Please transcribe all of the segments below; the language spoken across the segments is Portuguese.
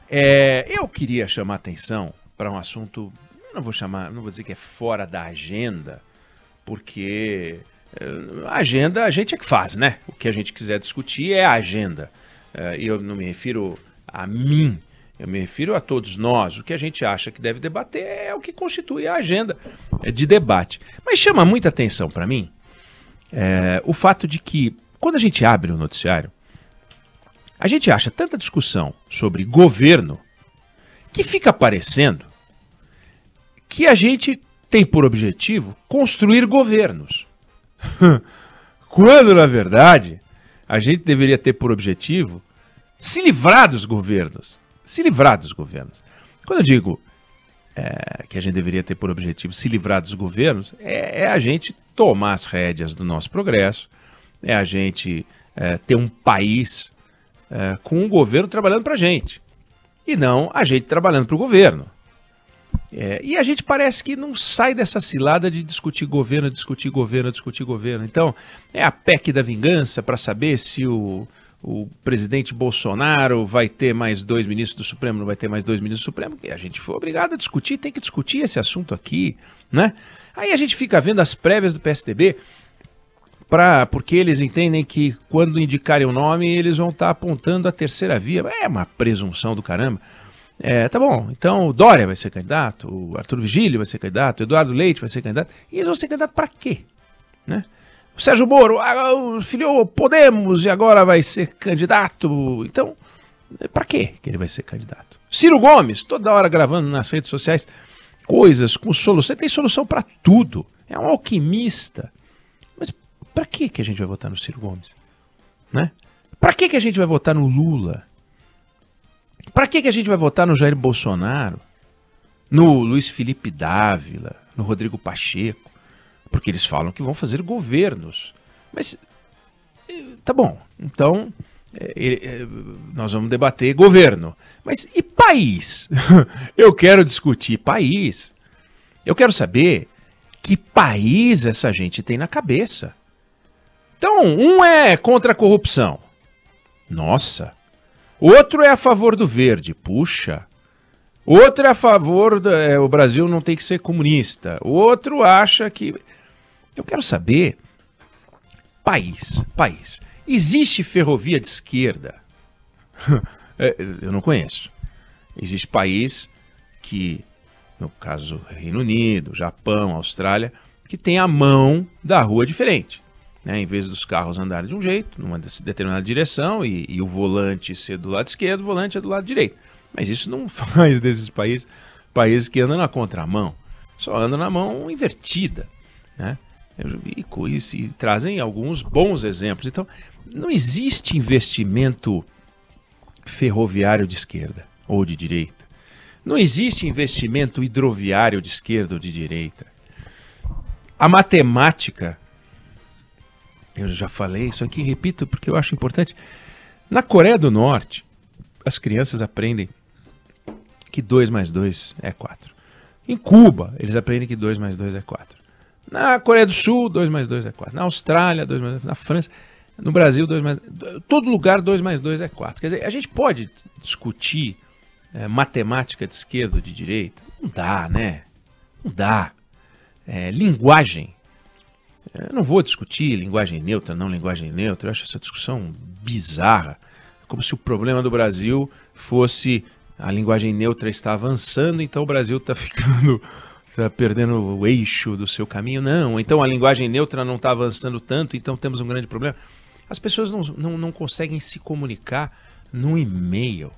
Eu queria chamar atenção para um assunto, não vou dizer que é fora da agenda, porque a agenda a gente é que faz, né? O que a gente quiser discutir é a agenda. E eu não me refiro a mim, eu me refiro a todos nós. O que a gente acha que deve debater é o que constitui a agenda de debate. Mas chama muita atenção para mim o fato de que, quando a gente abre o noticiário, a gente acha tanta discussão sobre governo que fica parecendo que a gente tem por objetivo construir governos. Quando, na verdade, a gente deveria ter por objetivo se livrar dos governos. Se livrar dos governos. Quando eu digo que a gente deveria ter por objetivo se livrar dos governos, é a gente tomar as rédeas do nosso progresso, é a gente ter um país com um governo trabalhando para a gente, e não a gente trabalhando para o governo. E a gente parece que não sai dessa cilada de discutir governo, discutir governo, discutir governo. Então, é a PEC da vingança para saber se o presidente Bolsonaro vai ter mais 2 ministros do Supremo, não vai ter mais 2 ministros do Supremo, que a gente foi obrigado a discutir, tem que discutir esse assunto aqui, né? Aí a gente fica vendo as prévias do PSDB, porque eles entendem que quando indicarem o nome, eles vão estar apontando a terceira via. É uma presunção do caramba. Tá bom, então o Dória vai ser candidato, o Arthur Vigílio vai ser candidato, o Eduardo Leite vai ser candidato, e eles vão ser candidatos para quê? Né? O Sérgio Moro filiou Podemos e agora vai ser candidato, então, para quê que ele vai ser candidato? Ciro Gomes, toda hora gravando nas redes sociais coisas com solução, ele tem solução para tudo, é um alquimista. Mas para que a gente vai votar no Ciro Gomes? Né? Para que a gente vai votar no Lula? Para que a gente vai votar no Jair Bolsonaro, no Luiz Felipe Dávila, no Rodrigo Pacheco? Porque eles falam que vão fazer governos. Mas, tá bom, então nós vamos debater governo. Mas e país? Eu quero discutir país. Eu quero saber que país essa gente tem na cabeça. Então, um é contra a corrupção. Nossa. Outro é a favor do verde. Puxa. Outro é a favor o Brasil não tem que ser comunista. Outro acha que... Eu quero saber... País. Existe ferrovia de esquerda? Eu não conheço. Existe país que, no caso Reino Unido, Japão, Austrália, que tem a mão da rua diferente. Né? Em vez dos carros andarem de um jeito, numa determinada direção, e o volante ser do lado esquerdo, o volante é do lado direito. Mas isso não faz desses países que andam na contramão. Só andam na mão invertida. Né? E trazem alguns bons exemplos. Então, não existe investimento ferroviário de esquerda ou de direita. Não existe investimento hidroviário de esquerda ou de direita. A matemática... Eu já falei isso aqui, repito, porque eu acho importante. Na Coreia do Norte, as crianças aprendem que 2 mais 2 é 4. Em Cuba, eles aprendem que 2 mais 2 é 4. Na Coreia do Sul, 2 mais 2 é 4. Na Austrália, 2 mais 2. Na França, no Brasil, 2 mais 2. Todo lugar, 2 mais 2 é 4. Quer dizer, a gente pode discutir matemática de esquerda ou de direita? Não dá, né? Não dá. Linguagem. Eu não vou discutir linguagem neutra, não linguagem neutra. Eu acho essa discussão bizarra. Como se o problema do Brasil fosse a linguagem neutra está avançando, então o Brasil está perdendo o eixo do seu caminho. Não, então a linguagem neutra não está avançando tanto, então temos um grande problema. As pessoas não conseguem se comunicar num e-mail.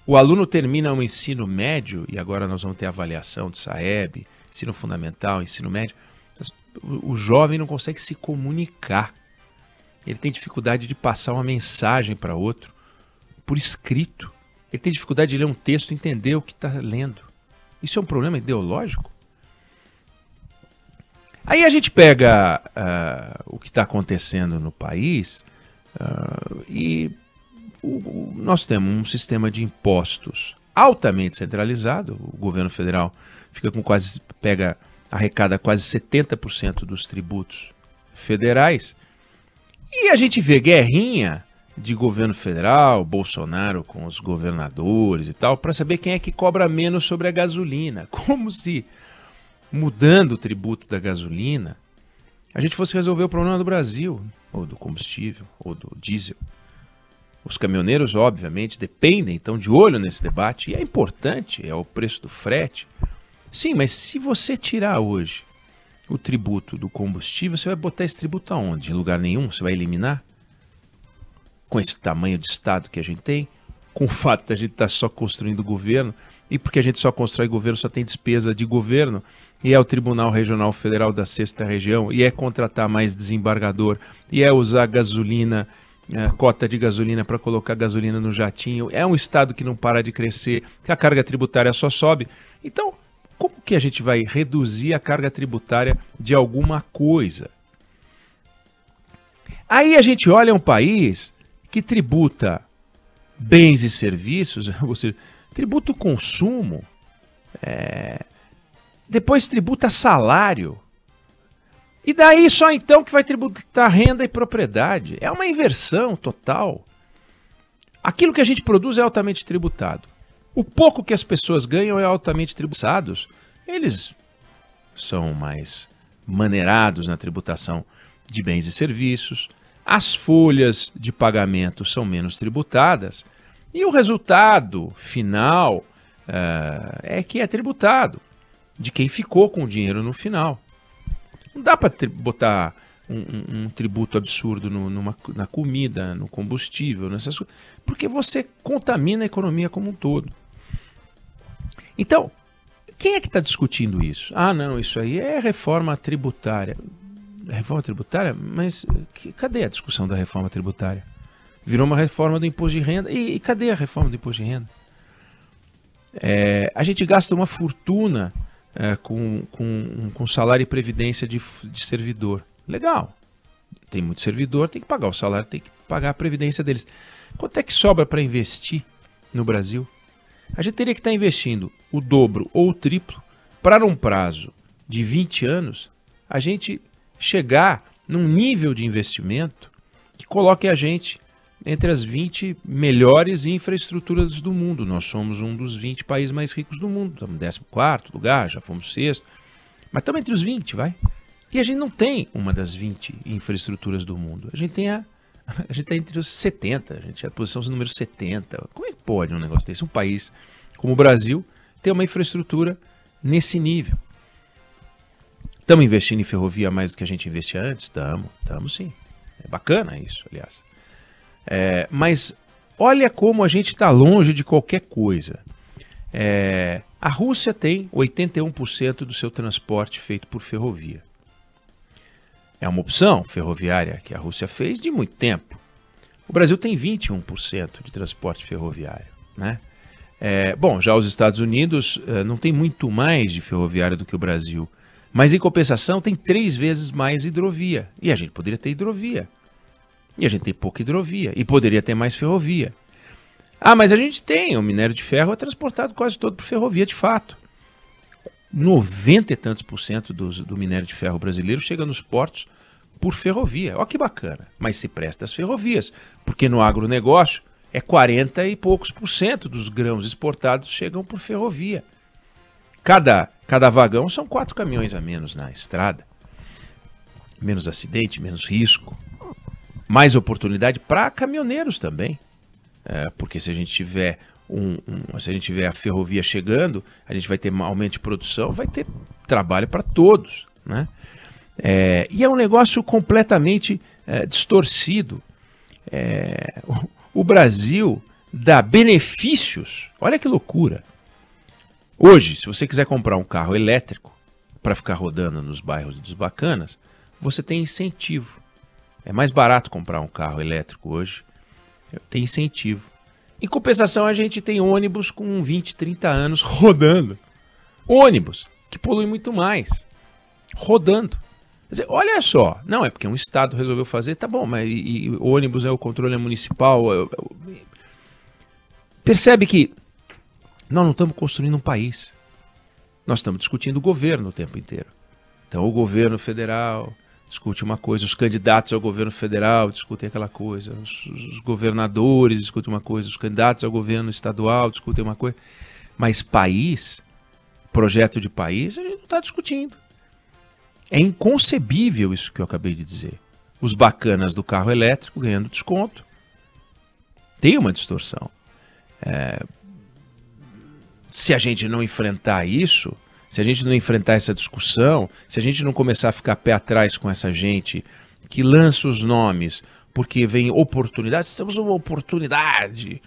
O aluno termina o ensino médio, e agora nós vamos ter avaliação do SAEB, ensino fundamental, ensino médio. O jovem não consegue se comunicar. Ele tem dificuldade de passar uma mensagem para outro por escrito. Ele tem dificuldade de ler um texto e entender o que está lendo. Isso é um problema ideológico? Aí a gente pega o que está acontecendo no país e nós temos um sistema de impostos altamente centralizado. O governo federal fica com arrecada quase 70% dos tributos federais. E a gente vê guerrinha de governo federal, Bolsonaro com os governadores e tal, para saber quem é que cobra menos sobre a gasolina. Como se, mudando o tributo da gasolina, a gente fosse resolver o problema do Brasil, ou do combustível, ou do diesel. Os caminhoneiros, obviamente, dependem, estão de olho nesse debate, e é importante, é o preço do frete. Sim, mas se você tirar hoje o tributo do combustível, você vai botar esse tributo aonde? Em lugar nenhum? Você vai eliminar? Com esse tamanho de Estado que a gente tem, com o fato de a gente estar só construindo governo, e porque a gente só constrói governo, só tem despesa de governo, e é o Tribunal Regional Federal da 6ª Região, e é contratar mais desembargador, e é usar gasolina, cota de gasolina para colocar gasolina no jatinho, é um Estado que não para de crescer, que a carga tributária só sobe. Então, como que a gente vai reduzir a carga tributária de alguma coisa? Aí a gente olha um país que tributa bens e serviços, ou seja, tributa o consumo, depois tributa salário, e daí só então que vai tributar renda e propriedade. É uma inversão total. Aquilo que a gente produz é altamente tributado. O pouco que as pessoas ganham é altamente tributado. Eles são mais maneirados na tributação de bens e serviços. As folhas de pagamento são menos tributadas. E o resultado final é que é tributado de quem ficou com o dinheiro no final. Não dá para botar um tributo absurdo na comida, no combustível, nessas coisas, porque você contamina a economia como um todo. Então, quem é que está discutindo isso? Ah, não, isso aí é reforma tributária. Reforma tributária? Mas cadê a discussão da reforma tributária? Virou uma reforma do imposto de renda. E cadê a reforma do imposto de renda? A gente gasta uma fortuna com salário e previdência de servidor. Legal. Tem muito servidor, tem que pagar o salário, tem que pagar a previdência deles. Quanto é que sobra para investir no Brasil? A gente teria que estar investindo o dobro ou o triplo para, num prazo de 20 anos, a gente chegar num nível de investimento que coloque a gente entre as 20 melhores infraestruturas do mundo. Nós somos um dos 20 países mais ricos do mundo. Estamos no 14º lugar, já fomos 6º. Mas estamos entre os 20, vai? E a gente não tem uma das 20 infraestruturas do mundo. A gente está entre os 70, a gente é a posição número 70. Como é que pode um negócio desse? Um país como o Brasil ter uma infraestrutura nesse nível. Estamos investindo em ferrovia mais do que a gente investia antes? Estamos sim. É bacana isso, aliás. Mas olha como a gente está longe de qualquer coisa. A Rússia tem 81% do seu transporte feito por ferrovia. É uma opção ferroviária que a Rússia fez de muito tempo. O Brasil tem 21% de transporte ferroviário, né? Bom, já os Estados Unidos não tem muito mais de ferroviária do que o Brasil. Mas, em compensação, tem 3 vezes mais hidrovia. E a gente poderia ter hidrovia. E a gente tem pouca hidrovia. E poderia ter mais ferrovia. Ah, mas a gente tem. O minério de ferro é transportado quase todo por ferrovia, de fato. 90 e tantos % do minério de ferro brasileiro chega nos portos por ferrovia. Olha que bacana. Mas se presta às ferrovias. Porque no agronegócio, 40 e poucos % dos grãos exportados chegam por ferrovia. Cada vagão são 4 caminhões a menos na estrada. Menos acidente, menos risco. Mais oportunidade para caminhoneiros também. Porque se a gente tiver se a gente tiver a ferrovia chegando, a gente vai ter aumento de produção, vai ter trabalho para todos, né? E é um negócio completamente distorcido. O Brasil dá benefícios. Olha que loucura. Hoje, se você quiser comprar um carro elétrico para ficar rodando nos bairros dos bacanas, você tem incentivo. É mais barato comprar um carro elétrico hoje. Tem incentivo. Em compensação, a gente tem ônibus com 20, 30 anos rodando. Ônibus que poluem muito mais. Rodando. Quer dizer, olha só. Não, é porque um estado resolveu fazer, tá bom, mas ônibus o controle municipal. Percebe que nós não estamos construindo um país. Nós estamos discutindo o governo o tempo inteiro. Então, o governo federal discute uma coisa, os candidatos ao governo federal discutem aquela coisa, os governadores discutem uma coisa, os candidatos ao governo estadual discutem uma coisa, mas país, projeto de país, a gente não está discutindo. É inconcebível isso que eu acabei de dizer. Os bacanas do carro elétrico ganhando desconto. Tem uma distorção. Se a gente não enfrentar isso, se a gente não enfrentar essa discussão, se a gente não começar a ficar pé atrás com essa gente que lança os nomes porque vem oportunidades, temos uma oportunidade,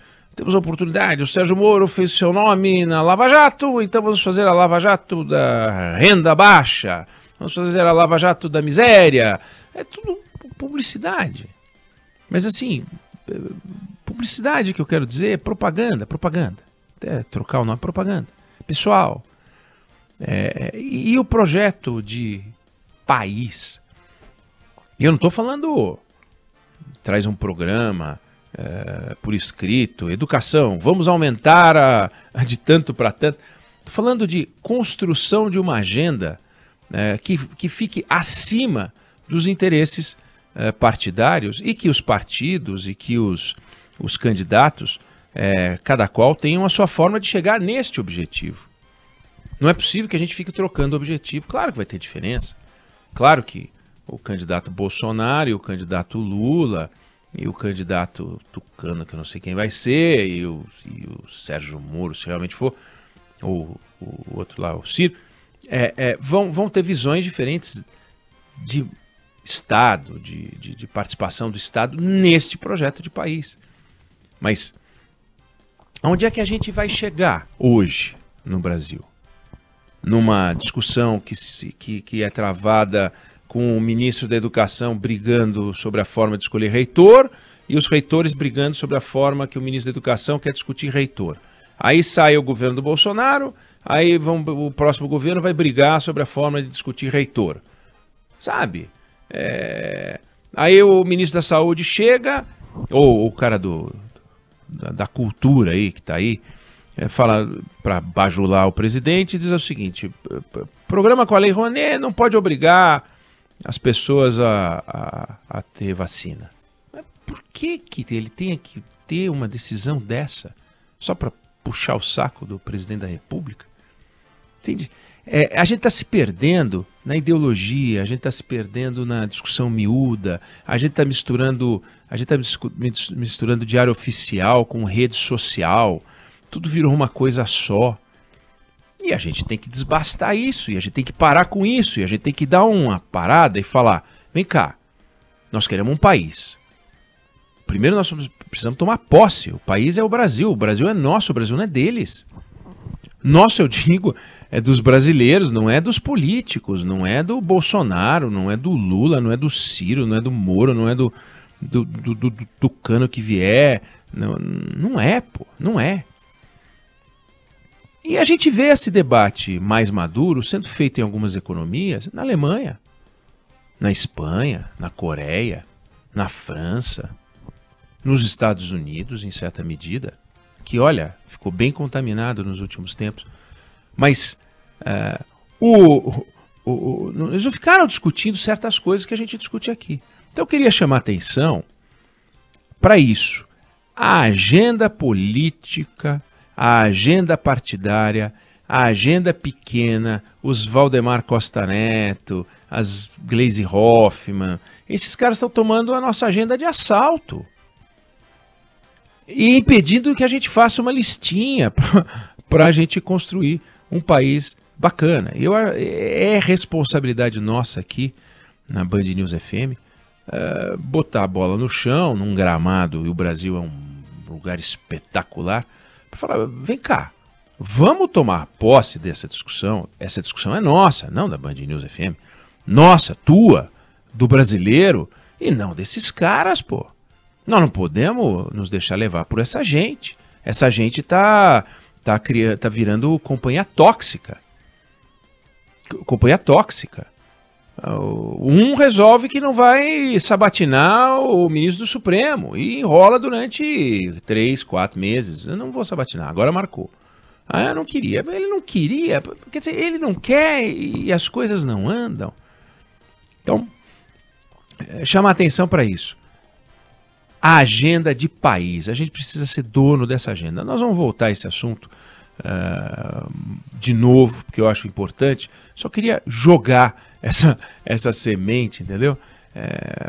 o Sérgio Moro fez seu nome na Lava Jato, então vamos fazer a Lava Jato da renda baixa, vamos fazer a Lava Jato da miséria, é tudo publicidade. Mas assim, publicidade que eu quero dizer é propaganda, até trocar o nome, propaganda, pessoal. E o projeto de país, eu não estou falando, traz um programa por escrito, educação, vamos aumentar a de tanto para tanto. Estou falando de construção de uma agenda que fique acima dos interesses partidários e que os partidos e que os candidatos, cada qual tenham a sua forma de chegar neste objetivo. Não é possível que a gente fique trocando objetivo. Claro que vai ter diferença. Claro que o candidato Bolsonaro e o candidato Lula e o candidato Tucano, que eu não sei quem vai ser, e o Sérgio Moro, se realmente for, ou o outro lá, o Ciro, vão ter visões diferentes de Estado, de participação do Estado neste projeto de país. Mas onde é que a gente vai chegar hoje no Brasil? Numa discussão que é travada com o ministro da Educação brigando sobre a forma de escolher reitor e os reitores brigando sobre a forma que o ministro da Educação quer discutir reitor. Aí sai o governo do Bolsonaro, aí o próximo governo vai brigar sobre a forma de discutir reitor. Sabe? Aí o ministro da Saúde chega, ou o cara da cultura aí, que está aí, fala para bajular o presidente e diz o seguinte: programa com a Lei Rouanet não pode obrigar as pessoas a ter vacina. Mas por que ele tem que ter uma decisão dessa só para puxar o saco do presidente da República? Entende? A gente está se perdendo na ideologia, a gente está se perdendo na discussão miúda, a gente está misturando diário oficial com rede social. Tudo virou uma coisa só. E a gente tem que desbastar isso, e a gente tem que parar com isso, e a gente tem que dar uma parada e falar: vem cá, nós queremos um país. Primeiro nós precisamos tomar posse. O país é o Brasil é nosso, o Brasil não é deles. Nosso, eu digo, é dos brasileiros, não é dos políticos, não é do Bolsonaro, não é do Lula, não é do Ciro, não é do Moro, não é do Tucano que vier. Não é, pô, não é. E a gente vê esse debate mais maduro sendo feito em algumas economias, na Alemanha, na Espanha, na Coreia, na França, nos Estados Unidos, em certa medida, que, olha, ficou bem contaminado nos últimos tempos. Mas eles não ficaram discutindo certas coisas que a gente discute aqui. Então eu queria chamar a atenção para isso. A agenda política, a agenda partidária, a agenda pequena, os Valdemar Costa Neto, as Gleisi Hoffmann, esses caras estão tomando a nossa agenda de assalto e impedindo que a gente faça uma listinha para a gente construir um país bacana. É responsabilidade nossa aqui na Band News FM botar a bola no chão, num gramado, e o Brasil é um lugar espetacular, para falar: vem cá, vamos tomar posse dessa discussão. Essa discussão é nossa, não da Band News FM. Nossa, tua, do brasileiro, e não desses caras, pô. Nós não podemos nos deixar levar por essa gente. Essa gente tá virando companhia tóxica. Companhia tóxica. Um resolve que não vai sabatinar o ministro do Supremo e enrola durante 3, 4 meses. Eu não vou sabatinar, agora marcou. Eu não queria. Ele não queria, quer dizer, ele não quer e as coisas não andam. Então, chamar atenção para isso. A agenda de país. A gente precisa ser dono dessa agenda. Nós vamos voltar a esse assunto de novo, porque eu acho importante. Só queria jogar essa semente, entendeu?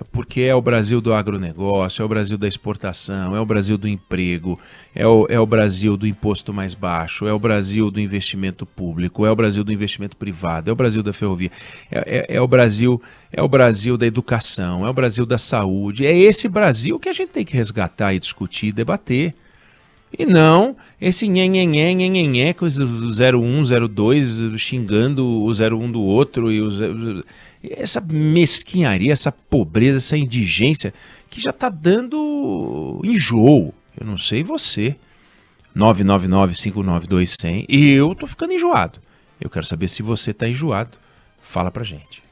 Porque é o Brasil do agronegócio, é o Brasil da exportação, é o Brasil do emprego, é o Brasil do imposto mais baixo, é o Brasil do investimento público, é o Brasil do investimento privado, é o Brasil da ferrovia, é o Brasil da educação, é o Brasil da saúde. É esse Brasil que a gente tem que resgatar e discutir e debater. E não esse nhenhenhé com os 01, 02 xingando o 01 do outro e essa mesquinharia, essa pobreza, essa indigência que já tá dando enjoo. Eu não sei você. 999-592-100. Eu tô ficando enjoado. Eu quero saber se você tá enjoado. Fala pra gente.